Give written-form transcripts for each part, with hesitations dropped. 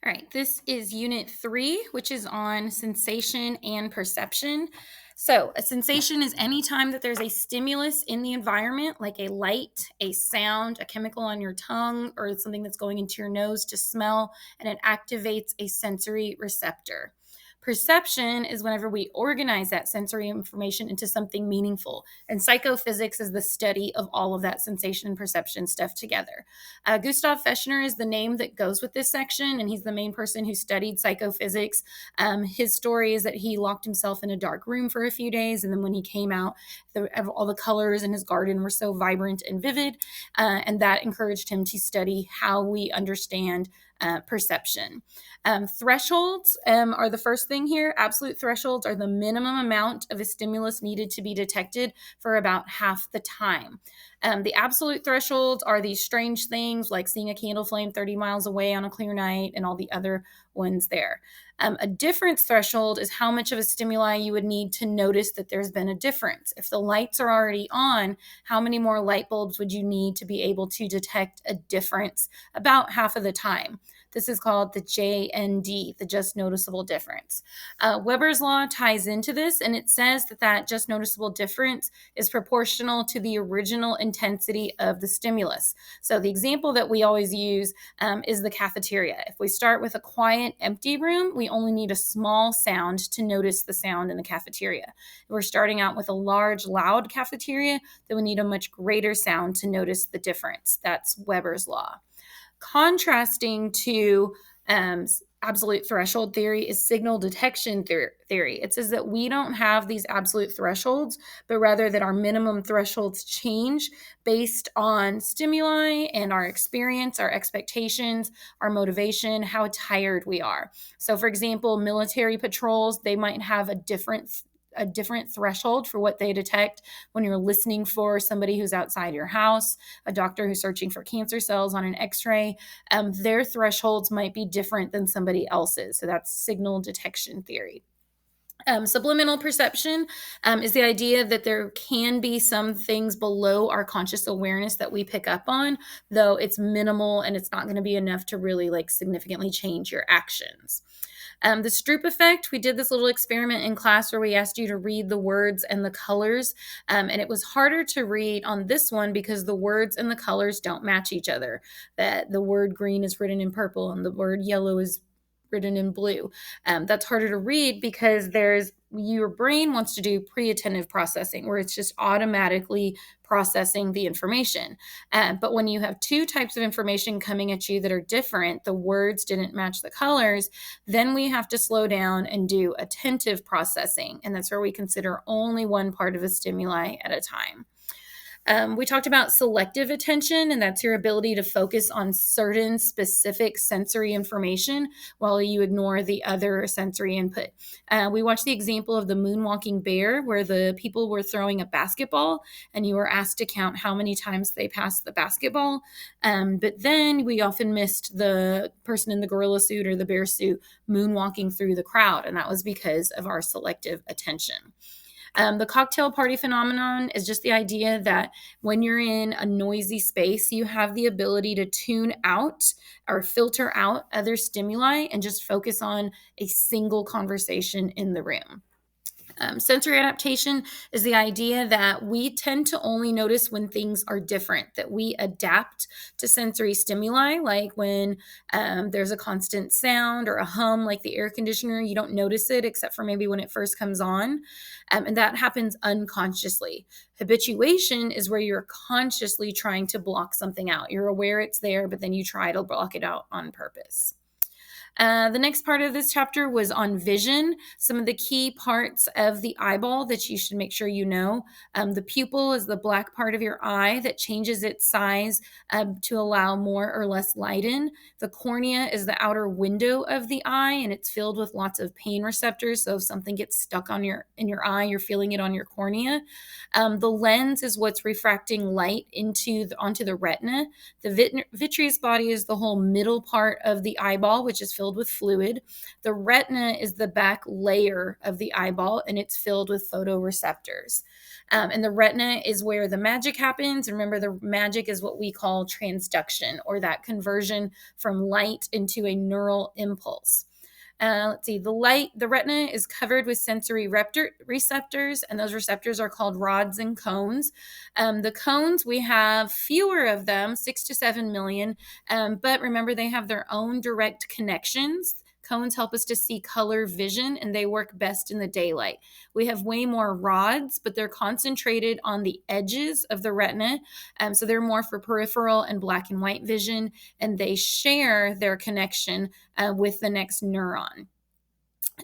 All right, this is unit 3, which is on sensation and perception. So, a sensation is any time that there's a stimulus in the environment, like a light, a sound, a chemical on your tongue, or something that's going into your nose to smell, and it activates a sensory receptor. Perception is whenever we organize that sensory information into something meaningful. And psychophysics is the study of all of that sensation and perception stuff together. Gustav Fechner is the name that goes with this section, and he's the main person who studied psychophysics. His story is that he locked himself in a dark room for a few days, and then when he came out, all the colors in his garden were so vibrant and vivid, and that encouraged him to study how we understand perception. Thresholds are the first thing here. Absolute thresholds are the minimum amount of a stimulus needed to be detected for about half the time. The absolute thresholds are these strange things like seeing a candle flame 30 miles away on a clear night and all the other ones there. A difference threshold is how much of a stimuli you would need to notice that there's been a difference. If the lights are already on, how many more light bulbs would you need to be able to detect a difference about half of the time? This is called the JND, the just noticeable difference. Weber's law ties into this, and it says that just noticeable difference is proportional to the original intensity of the stimulus. So the example that we always use is the cafeteria. If we start with a quiet, empty room, we only need a small sound to notice the sound in the cafeteria. If we're starting out with a large, loud cafeteria, then we need a much greater sound to notice the difference. That's Weber's law. Contrasting to absolute threshold theory is signal detection theory. It says that we don't have these absolute thresholds, but rather that our minimum thresholds change based on stimuli and our experience, our expectations, our motivation, how tired we are. So, for example, military patrols, they might have a different threshold for what they detect when you're listening for somebody who's outside your house, a doctor who's searching for cancer cells on an x-ray. Their thresholds might be different than somebody else's. So that's signal detection theory. Subliminal perception is the idea that there can be some things below our conscious awareness that we pick up on, though it's minimal and it's not going to be enough to really significantly change your actions. The Stroop effect, we did this little experiment in class where we asked you to read the words and the colors, and it was harder to read on this one because the words and the colors don't match each other. That the word green is written in purple and the word yellow is written in blue. That's harder to read because your brain wants to do pre-attentive processing where it's just automatically processing the information. But when you have two types of information coming at you that are different, the words didn't match the colors, then we have to slow down and do attentive processing. And that's where we consider only one part of a stimuli at a time. We talked about selective attention, and that's your ability to focus on certain specific sensory information while you ignore the other sensory input. We watched the example of the moonwalking bear, where the people were throwing a basketball, and you were asked to count how many times they passed the basketball. But then we often missed the person in the gorilla suit or the bear suit moonwalking through the crowd, and that was because of our selective attention. The cocktail party phenomenon is just the idea that when you're in a noisy space, you have the ability to tune out or filter out other stimuli and just focus on a single conversation in the room. Sensory adaptation is the idea that we tend to only notice when things are different, that we adapt to sensory stimuli, like when there's a constant sound or a hum, like the air conditioner, you don't notice it except for maybe when it first comes on. And that happens unconsciously. Habituation is where you're consciously trying to block something out. You're aware it's there, but then you try to block it out on purpose. The next part of this chapter was on vision, some of the key parts of the eyeball that you should make sure you know. The pupil is the black part of your eye that changes its size to allow more or less light in. The cornea is the outer window of the eye, and it's filled with lots of pain receptors. So if something gets stuck in your eye, you're feeling it on your cornea. The lens is what's refracting light onto the retina. The vitreous body is the whole middle part of the eyeball, which is filled with fluid. The retina is the back layer of the eyeball, and it's filled with photoreceptors. And the retina is where the magic happens. Remember, the magic is what we call transduction, or that conversion from light into a neural impulse. Let's see, the retina is covered with sensory receptors, and those receptors are called rods and cones. The cones, we have fewer of them, 6 to 7 million, but remember, they have their own direct connections. Cones help us to see color vision, and they work best in the daylight. We have way more rods, but they're concentrated on the edges of the retina, so they're more for peripheral and black and white vision, and they share their connection with the next neuron.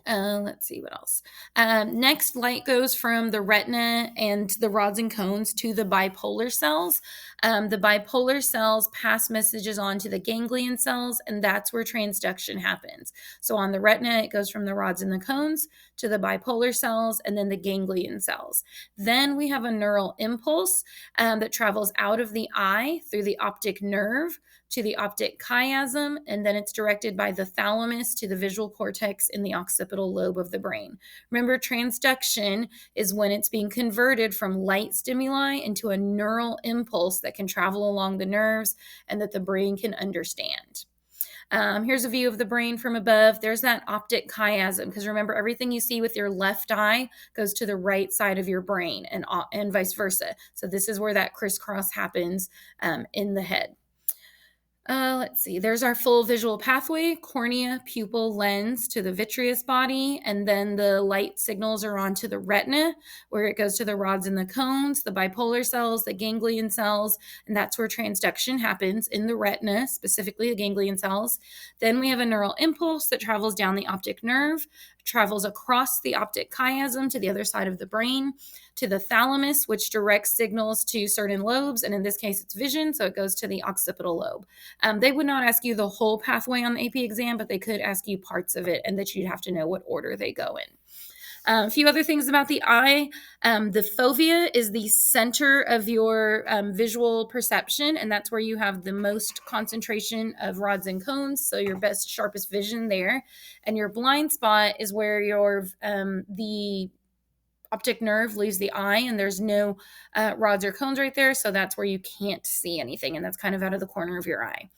Let's see what else. Next, light goes from the retina and the rods and cones to the bipolar cells. The bipolar cells pass messages on to the ganglion cells, and that's where transduction happens. So on the retina, it goes from the rods and the cones to the bipolar cells and then the ganglion cells. Then we have a neural impulse that travels out of the eye through the optic nerve to the optic chiasm, and then it's directed by the thalamus to the visual cortex in the occipital lobe of the brain. Remember, transduction is when it's being converted from light stimuli into a neural impulse that can travel along the nerves and that the brain can understand. Here's a view of the brain from above. There's that optic chiasm, because remember, everything you see with your left eye goes to the right side of your brain, and vice versa. So this is where that crisscross happens in the head. Let's see, there's our full visual pathway: cornea, pupil, lens to the vitreous body, and then the light signals are onto the retina, where it goes to the rods and the cones, the bipolar cells, the ganglion cells, and that's where transduction happens in the retina, specifically the ganglion cells. Then we have a neural impulse that travels down the optic nerve, travels across the optic chiasm to the other side of the brain, to the thalamus, which directs signals to certain lobes, and in this case, it's vision, so it goes to the occipital lobe. They would not ask you the whole pathway on the AP exam, but they could ask you parts of it, and that you'd have to know what order they go in. A few other things about the eye. The fovea is the center of your visual perception, and that's where you have the most concentration of rods and cones, so your best, sharpest vision there. And your blind spot is where the optic nerve leaves the eye, and there's no rods or cones right there, so that's where you can't see anything, and that's kind of out of the corner of your eye.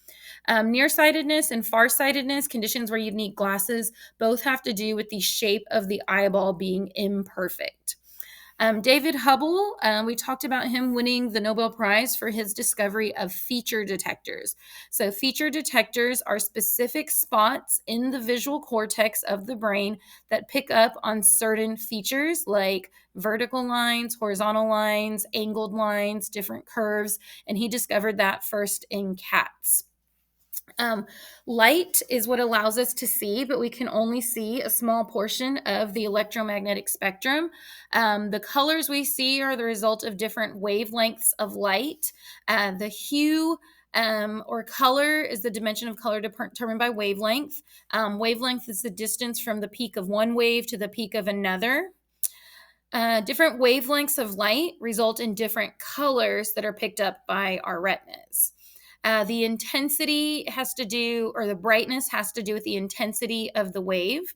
Nearsightedness and farsightedness, conditions where you need glasses, both have to do with the shape of the eyeball being imperfect. David Hubble, we talked about him winning the Nobel Prize for his discovery of feature detectors. So feature detectors are specific spots in the visual cortex of the brain that pick up on certain features like vertical lines, horizontal lines, angled lines, different curves, and he discovered that first in cats. Light is what allows us to see, but we can only see a small portion of the electromagnetic spectrum. The colors we see are the result of different wavelengths of light. The hue or color is the dimension of color determined by wavelength. Wavelength is the distance from the peak of one wave to the peak of another. Different wavelengths of light result in different colors that are picked up by our retinas. The intensity has to do, or the brightness has to do with the intensity of the wave.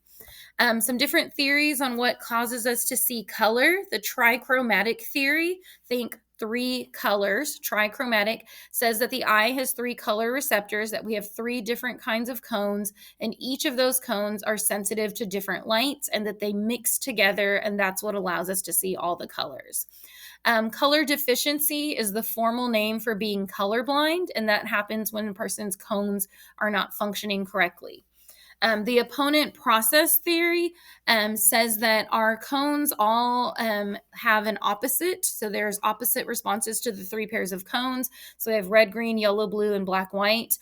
Some different theories on what causes us to see color. The trichromatic theory, think 3 colors. Trichromatic says that the eye has 3 color receptors, that we have 3 different kinds of cones, and each of those cones are sensitive to different lights, and that they mix together, and that's what allows us to see all the colors. Color deficiency is the formal name for being colorblind, and that happens when a person's cones are not functioning correctly. The opponent process theory says that our cones all have an opposite. So there's opposite responses to the 3 pairs of cones. So we have red, green, yellow, blue, and black, white.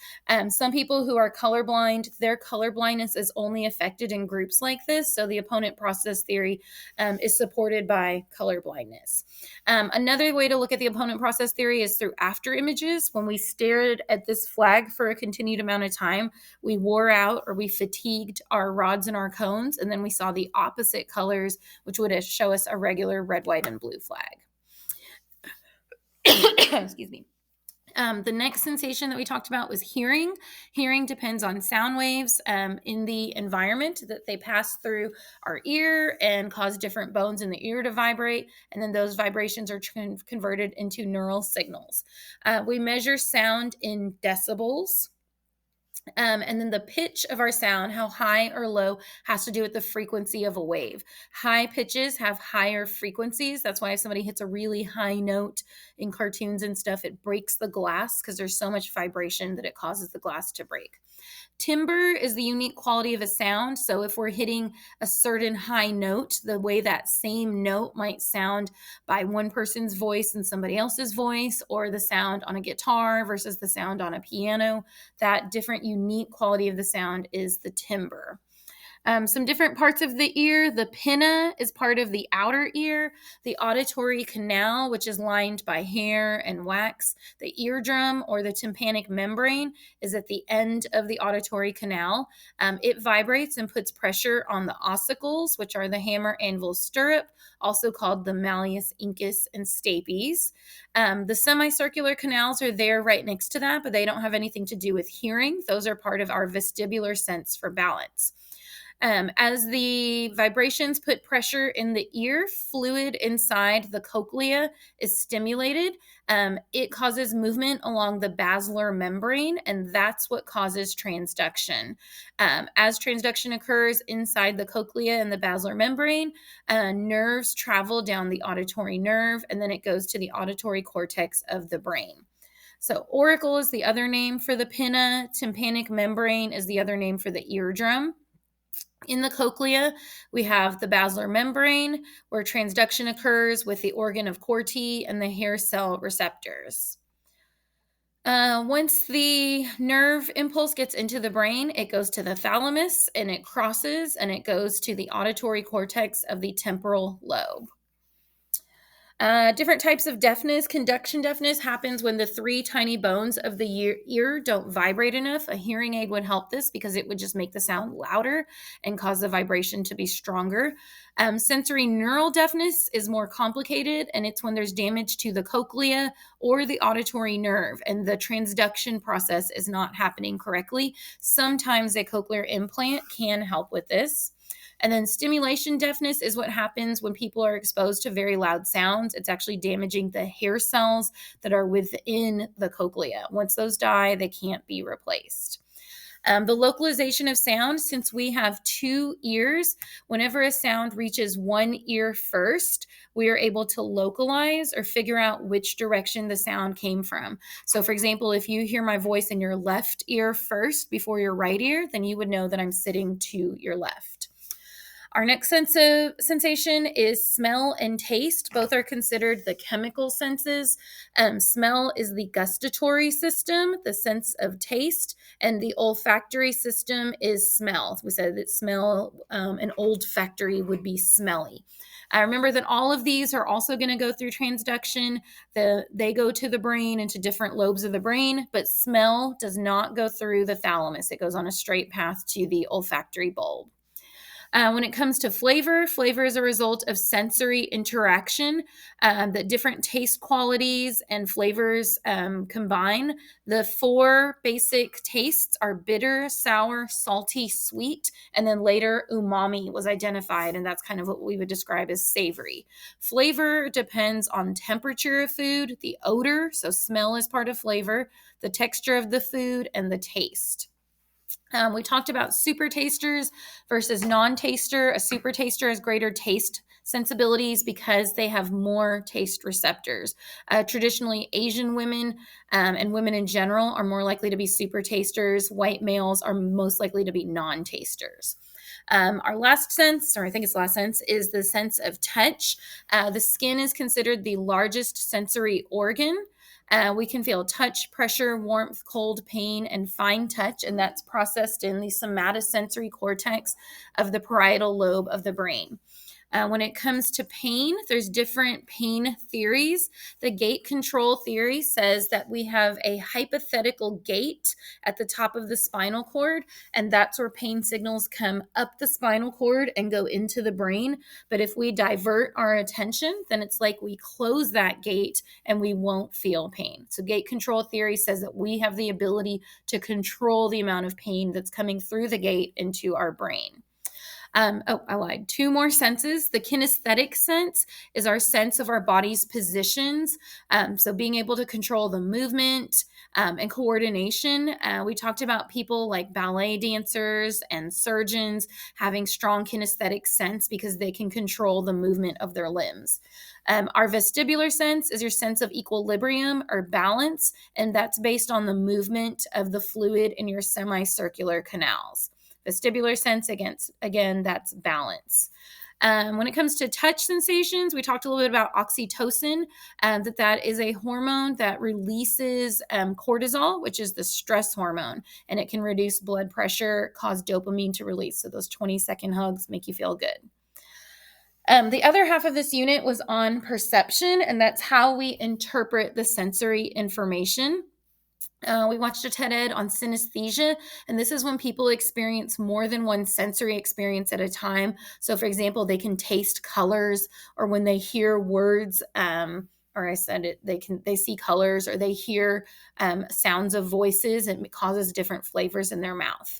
Some people who are colorblind, their colorblindness is only affected in groups like this. So the opponent process theory is supported by colorblindness. Another way to look at the opponent process theory is through after images. When we stared at this flag for a continued amount of time, we wore out, or we fatigued our rods and our cones, and then we saw the opposite colors, which would show us a regular red, white, and blue flag. Excuse me. The next sensation that we talked about was hearing. Hearing depends on sound waves in the environment that they pass through our ear and cause different bones in the ear to vibrate. And then those vibrations are converted into neural signals. We measure sound in decibels. And then the pitch of our sound, how high or low, has to do with the frequency of a wave. High pitches have higher frequencies. That's why if somebody hits a really high note in cartoons and stuff, it breaks the glass because there's so much vibration that it causes the glass to break. Timbre is the unique quality of a sound. So if we're hitting a certain high note, the way that same note might sound by one person's voice and somebody else's voice, or the sound on a guitar versus the sound on a piano, that different unique quality of the sound is the timbre. Some different parts of the ear. The pinna is part of the outer ear. The auditory canal, which is lined by hair and wax. The eardrum, or the tympanic membrane, is at the end of the auditory canal. It vibrates and puts pressure on the ossicles, which are the hammer, anvil, stirrup, also called the malleus, incus, and stapes. The semicircular canals are there right next to that, but they don't have anything to do with hearing. Those are part of our vestibular sense for balance. As the vibrations put pressure in the ear, fluid inside the cochlea is stimulated. It causes movement along the basilar membrane, and that's what causes transduction. As transduction occurs inside the cochlea and the basilar membrane, nerves travel down the auditory nerve, and then it goes to the auditory cortex of the brain. So, auricle is the other name for the pinna, tympanic membrane is the other name for the eardrum. In the cochlea, we have the basilar membrane, where transduction occurs with the organ of Corti and the hair cell receptors. Once the nerve impulse gets into the brain, it goes to the thalamus and it crosses and it goes to the auditory cortex of the temporal lobe. Different types of deafness. Conduction deafness happens when the three tiny bones of the ear don't vibrate enough. A hearing aid would help this because it would just make the sound louder and cause the vibration to be stronger. Sensory neural deafness is more complicated, and it's when there's damage to the cochlea or the auditory nerve, and the transduction process is not happening correctly. Sometimes a cochlear implant can help with this. And then stimulation deafness is what happens when people are exposed to very loud sounds. It's actually damaging the hair cells that are within the cochlea. Once those die, they can't be replaced. The localization of sound, since we have two ears, whenever a sound reaches one ear first, we are able to localize or figure out which direction the sound came from. So, for example, if you hear my voice in your left ear first before your right ear, then you would know that I'm sitting to your left. Our next sensation is smell and taste. Both are considered the chemical senses. Smell is the gustatory system, the sense of taste, and the olfactory system is smell. We said that smell and olfactory would be smelly. Remember that all of these are also going to go through transduction. They go to the brain and to different lobes of the brain, but smell does not go through the thalamus. It goes on a straight path to the olfactory bulb. When it comes to flavor, flavor is a result of sensory interaction that different taste qualities and flavors combine. The four basic tastes are bitter, sour, salty, sweet, and then later umami was identified, and that's kind of what we would describe as savory. Flavor depends on temperature of food, the odor, so smell is part of flavor, the texture of the food, and the taste. We talked about super tasters versus non-taster. A super taster has greater taste sensibilities because they have more taste receptors. Traditionally, Asian women and women in general are more likely to be super tasters. White males are most likely to be non-tasters. Our last sense, or I think it's the last sense, is the sense of touch. The skin is considered the largest sensory organ. We can feel touch, pressure, warmth, cold, pain, and fine touch, and that's processed in the somatosensory cortex of the parietal lobe of the brain. When it comes to pain, there's different pain theories. The gate control theory says that we have a hypothetical gate at the top of the spinal cord, and that's where pain signals come up the spinal cord and go into the brain. But if we divert our attention, then it's like we close that gate and we won't feel pain. So gate control theory says that we have the ability to control the amount of pain that's coming through the gate into our brain. I lied. Two more senses. The kinesthetic sense is our sense of our body's positions. So being able to control the movement and coordination. We talked about people like ballet dancers and surgeons having strong kinesthetic sense because they can control the movement of their limbs. Our vestibular sense is your sense of equilibrium or balance, and that's based on the movement of the fluid in your semicircular canals. Vestibular sense, again, that's balance. When it comes to touch sensations, we talked a little bit about oxytocin, that is a hormone that releases cortisol, which is the stress hormone, and it can reduce blood pressure, cause dopamine to release. So those 20-second hugs make you feel good. The other half of this unit was on perception, and that's how we interpret the sensory information. We watched a TED Ed on synesthesia, and this is when people experience more than one sensory experience at a time. So, for example, they can taste colors, or when they hear words, or I said it, they see colors, or they hear sounds of voices, and it causes different flavors in their mouth.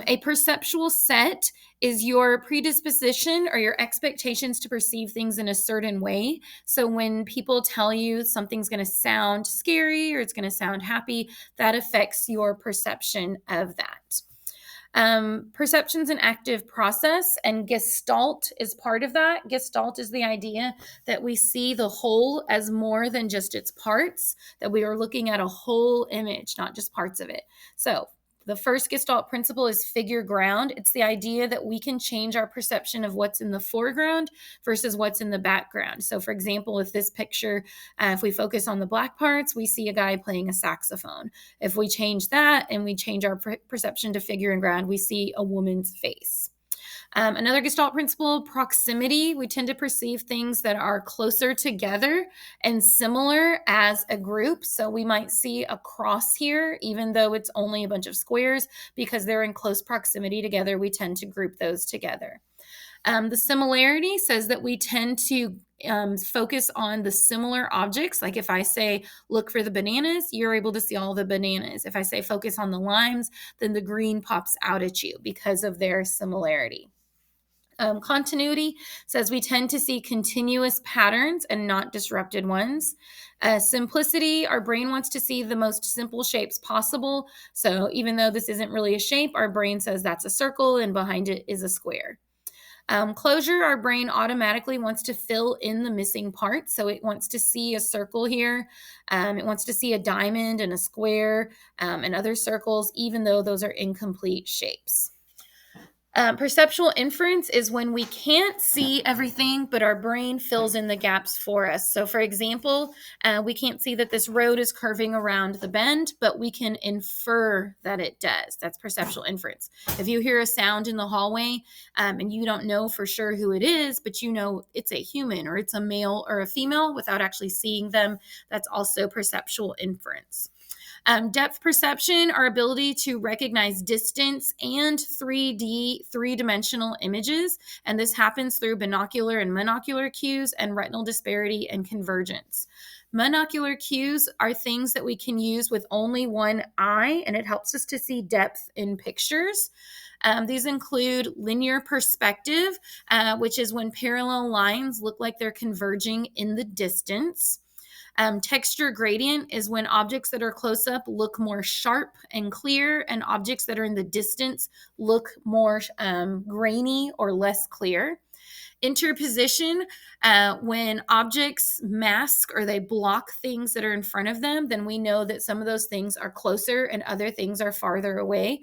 A perceptual set is your predisposition or your expectations to perceive things in a certain way. So when people tell you something's going to sound scary or it's going to sound happy, that affects your perception of that. Perception's an active process, and Gestalt is part of that. Gestalt is the idea that we see the whole as more than just its parts, that we are looking at a whole image, not just parts of it. So the first Gestalt principle is figure ground. It's the idea that we can change our perception of what's in the foreground versus what's in the background. So, for example, if this picture, if we focus on the black parts, we see a guy playing a saxophone. If we change that and we change our perception to figure and ground, we see a woman's face. Another Gestalt principle, proximity. We tend to perceive things that are closer together and similar as a group. So we might see a cross here, even though it's only a bunch of squares, because they're in close proximity together. We tend to group those together. The similarity says that we tend to focus on the similar objects. Like if I say, look for the bananas, you're able to see all the bananas. If I say focus on the limes, then the green pops out at you because of their similarity. Continuity says we tend to see continuous patterns and not disrupted ones. Simplicity, our brain wants to see the most simple shapes possible. So even though this isn't really a shape, our brain says that's a circle and behind it is a square. Closure, our brain automatically wants to fill in the missing parts. So it wants to see a circle here. It wants to see a diamond and a square and other circles, even though those are incomplete shapes. Perceptual inference is when we can't see everything, but our brain fills in the gaps for us. So, for example, we can't see that this road is curving around the bend, but we can infer that it does. That's perceptual inference. If you hear a sound in the hallway and you don't know for sure who it is, but you know it's a human or it's a male or a female without actually seeing them, that's also perceptual inference. Depth perception, our ability to recognize distance and 3D, three-dimensional images. And this happens through binocular and monocular cues and retinal disparity and convergence. Monocular cues are things that we can use with only one eye, and it helps us to see depth in pictures. These include linear perspective, which is when parallel lines look like they're converging in the distance. Texture gradient is when objects that are close up look more sharp and clear, and objects that are in the distance look more grainy or less clear. Interposition, when objects mask or they block things that are in front of them, then we know that some of those things are closer and other things are farther away.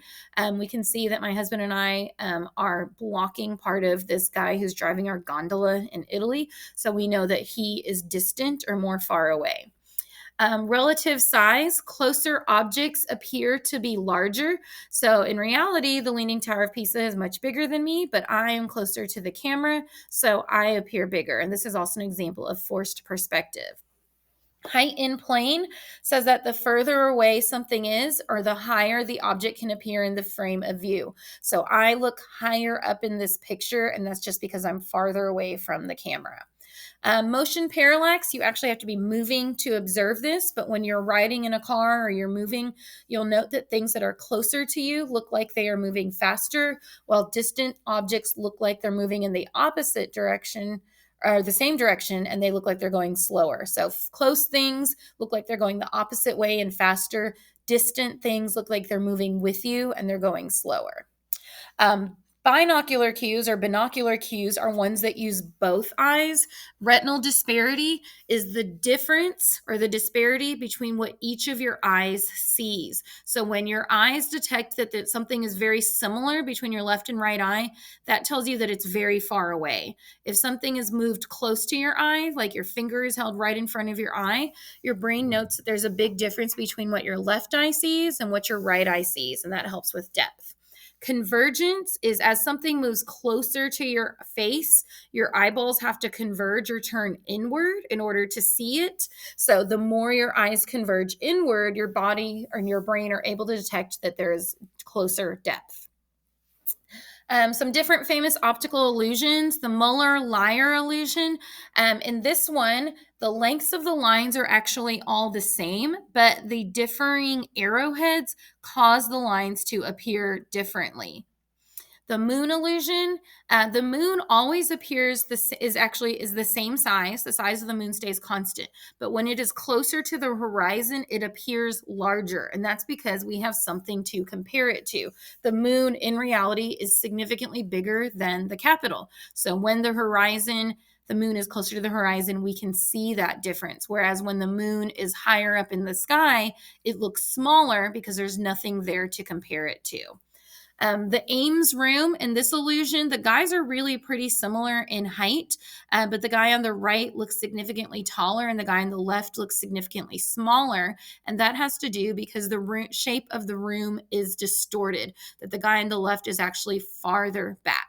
We can see that my husband and I are blocking part of this guy who's driving our gondola in Italy. So we know that he is distant or more far away. Relative size, closer objects appear to be larger. So in reality, the Leaning Tower of Pisa is much bigger than me, but I am closer to the camera, so I appear bigger. And this is also an example of forced perspective. Height in plane says that the further away something is, or the higher the object can appear in the frame of view. So I look higher up in this picture, and that's just because I'm farther away from the camera. Motion parallax, you actually have to be moving to observe this, but when you're riding in a car or you're moving, you'll note that things that are closer to you look like they are moving faster, while distant objects look like they're moving in the opposite direction or the same direction, and they look like they're going slower. So close things look like they're going the opposite way and faster. Distant things look like they're moving with you and they're going slower. Binocular cues or binocular cues are ones that use both eyes. Retinal disparity is the difference or the disparity between what each of your eyes sees. So when your eyes detect that something is very similar between your left and right eye, that tells you that it's very far away. If something is moved close to your eye, like your finger is held right in front of your eye, your brain notes that there's a big difference between what your left eye sees and what your right eye sees, and that helps with depth. Convergence is as something moves closer to your face, your eyeballs have to converge or turn inward in order to see it. So the more your eyes converge inward, your body and your brain are able to detect that there is closer depth. Some different famous optical illusions, the Muller-Lyer illusion. In this one, the lengths of the lines are actually all the same, but the differing arrowheads cause the lines to appear differently. The moon illusion, the moon always appears is the same size. The size of the moon stays constant, but when it is closer to the horizon, it appears larger, and that's because we have something to compare it to. The moon, in reality, is significantly bigger than the capital. So when the moon is closer to the horizon, we can see that difference. Whereas when the moon is higher up in the sky, it looks smaller because there's nothing there to compare it to. The Ames room in this illusion, the guys are really pretty similar in height, but the guy on the right looks significantly taller and the guy on the left looks significantly smaller. And that has to do because the shape of the room is distorted, that the guy on the left is actually farther back.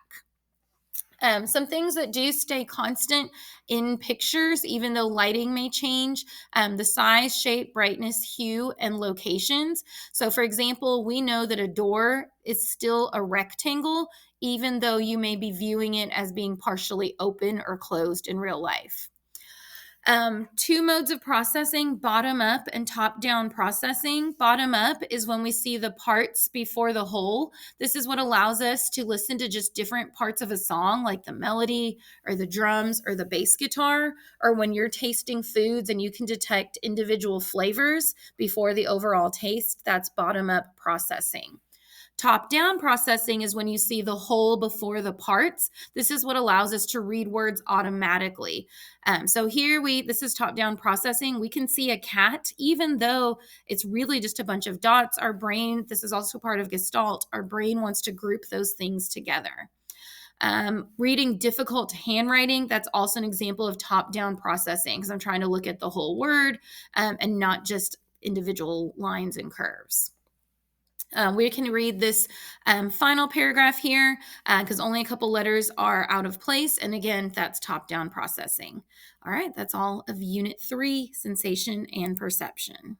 Some things that do stay constant in pictures, even though lighting may change, the size, shape, brightness, hue, and locations. So for example, we know that a door is still a rectangle, even though you may be viewing it as being partially open or closed in real life. Two modes of processing, bottom up and top down processing. Bottom up is when we see the parts before the whole. This is what allows us to listen to just different parts of a song, like the melody or the drums or the bass guitar, or when you're tasting foods and you can detect individual flavors before the overall taste. That's bottom up processing. Top-down processing is when you see the whole before the parts. This is what allows us to read words automatically. So here this is top-down processing. We can see a cat, even though it's really just a bunch of dots. Our brain, this is also part of Gestalt, our brain wants to group those things together. Reading difficult handwriting, that's also an example of top-down processing because I'm trying to look at the whole word and not just individual lines and curves. We can read this final paragraph here because only a couple letters are out of place. And again, that's top-down processing. All right, that's all of Unit 3, Sensation and Perception.